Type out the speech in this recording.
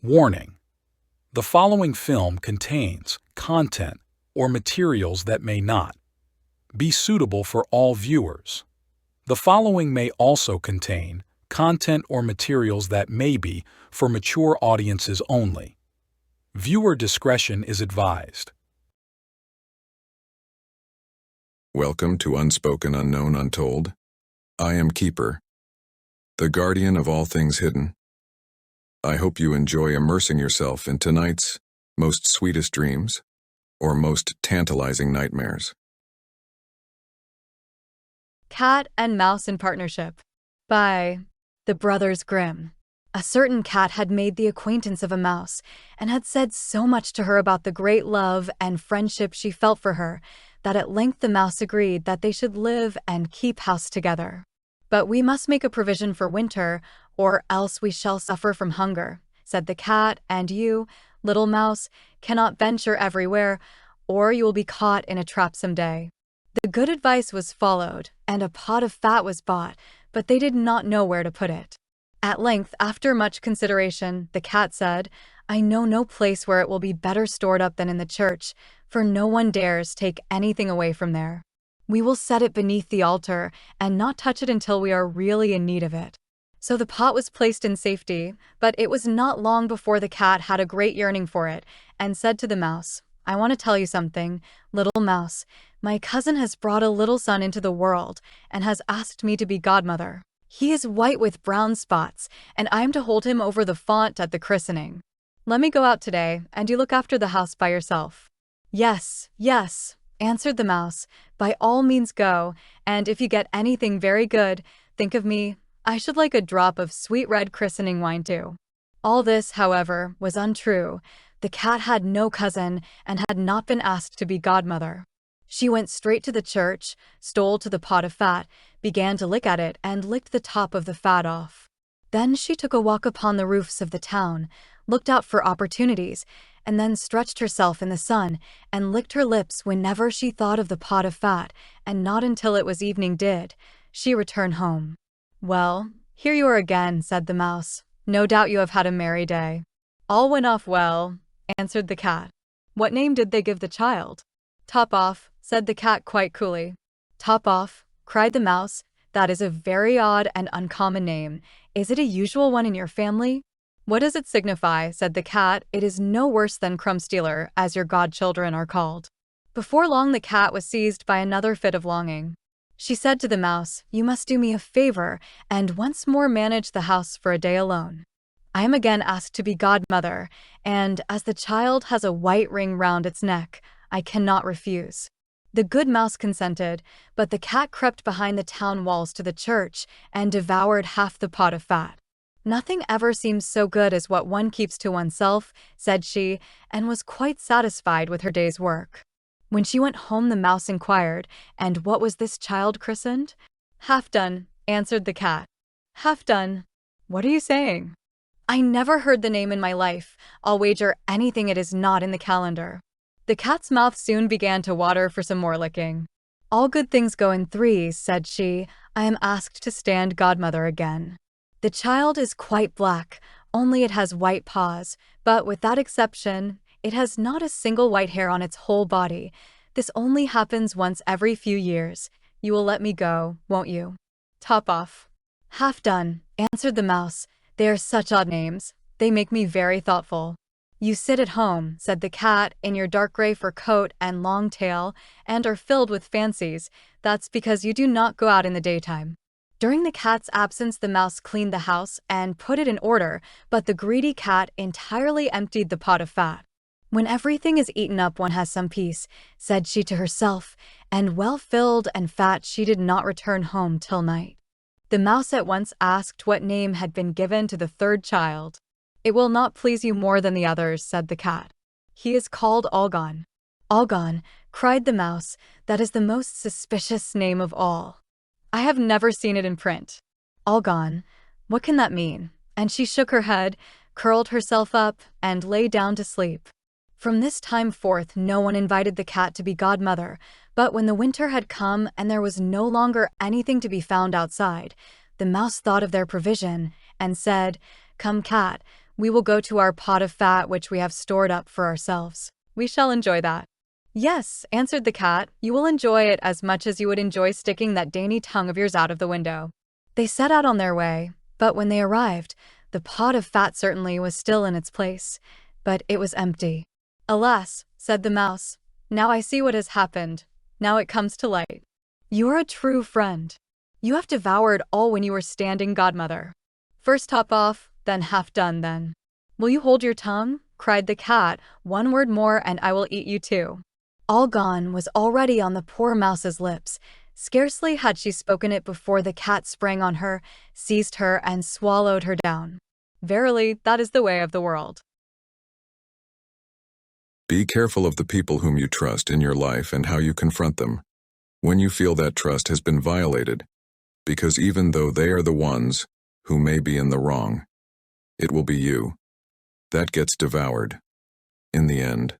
Warning: the following film contains content or materials that may not be suitable for all viewers. The following may also contain content or materials that may be for mature audiences only. Viewer discretion is advised. Welcome to Unspoken, Unknown, Untold. I am Keeper, the guardian of all things hidden. I hope you enjoy immersing yourself in tonight's most sweetest dreams or most tantalizing nightmares. Cat and Mouse in Partnership by the Brothers Grimm. A certain cat had made the acquaintance of a mouse and had said so much to her about the great love and friendship she felt for her that at length the mouse agreed that they should live and keep house together. "But we must make a provision for winter, or else we shall suffer from hunger," said the cat, "and you, little mouse, cannot venture everywhere, or you will be caught in a trap some day." The good advice was followed, and a pot of fat was bought, but they did not know where to put it. At length, after much consideration, the cat said, "I know no place where it will be better stored up than in the church, for no one dares take anything away from there. We will set it beneath the altar and not touch it until we are really in need of it." So the pot was placed in safety, but it was not long before the cat had a great yearning for it and said to the mouse, "I want to tell you something, little mouse. My cousin has brought a little son into the world and has asked me to be godmother. He is white with brown spots, and I am to hold him over the font at the christening. Let me go out today, and you look after the house by yourself." "Yes, yes," answered the mouse, "by all means go, and if you get anything very good, think of me. I should like a drop of sweet red christening wine too." All this, however, was untrue. The cat had no cousin and had not been asked to be godmother. She went straight to the church, stole to the pot of fat, began to lick at it, and licked the top of the fat off. Then she took a walk upon the roofs of the town, looked out for opportunities, and then stretched herself in the sun and licked her lips whenever she thought of the pot of fat, and not until it was evening did she return home. "Well, here you are again," said the mouse. "No doubt you have had a merry day." "All went off well," answered the cat. "What name did they give the child?" "Top Off," said the cat quite coolly. "Top Off," cried the mouse. "That is a very odd and uncommon name. Is it a usual one in your family?" "What does it signify?" said the cat. "It is no worse than Crumb Stealer, as your godchildren are called." Before long the cat was seized by another fit of longing. She said to the mouse, "You must do me a favor and once more manage the house for a day alone. I am again asked to be godmother, and as the child has a white ring round its neck, I cannot refuse." The good mouse consented, but the cat crept behind the town walls to the church and devoured half the pot of fat. "Nothing ever seems so good as what one keeps to oneself," said she, and was quite satisfied with her day's work. When she went home the mouse inquired, "And what was this child christened?" "Half Done," answered the cat. "Half Done? What are you saying?" "I never heard the name in my life. I'll wager anything it is not in the calendar." The cat's mouth soon began to water for some more licking. "All good things go in threes," said she. "I am asked to stand godmother again. The child is quite black, only it has white paws, but with that exception, it has not a single white hair on its whole body. This only happens once every few years. You will let me go, won't you?" "Top Off." "Half Done," answered the mouse. "They are such odd names. They make me very thoughtful." "You sit at home," said the cat, "in your dark gray fur coat and long tail, and are filled with fancies. That's because you do not go out in the daytime." During the cat's absence the mouse cleaned the house and put it in order, but the greedy cat entirely emptied the pot of fat. "When everything is eaten up one has some peace," said she to herself, and well filled and fat she did not return home till night. The mouse at once asked what name had been given to the third child. "It will not please you more than the others," said the cat. "He is called Allgone." "Allgone," cried the mouse. "That is the most suspicious name of all. I have never seen it in print. Allgone, what can that mean?" And she shook her head, curled herself up, and lay down to sleep. From this time forth no one invited the cat to be godmother, but when the winter had come and there was no longer anything to be found outside, the mouse thought of their provision and said, "Come, cat, We will go to our pot of fat which we have stored up for ourselves. We shall enjoy that." "Yes," answered the cat, "you will enjoy it as much as you would enjoy sticking that dainty tongue of yours out of the window." They set out on their way, but when they arrived, the pot of fat certainly was still in its place, but it was empty. "Alas," said the mouse, "now I see what has happened. Now it comes to light. You are a true friend. You have devoured all when you were standing godmother. First top off, then half done then." "Will you hold your tongue?" cried the cat. "One word more and I will eat you too." All gone was already on the poor mouse's lips. Scarcely had she spoken it before the cat sprang on her, seized her, and swallowed her down. Verily, that is the way of the world. Be careful of the people whom you trust in your life and how you confront them when you feel that trust has been violated, because even though they are the ones who may be in the wrong, it will be you that gets devoured in the end.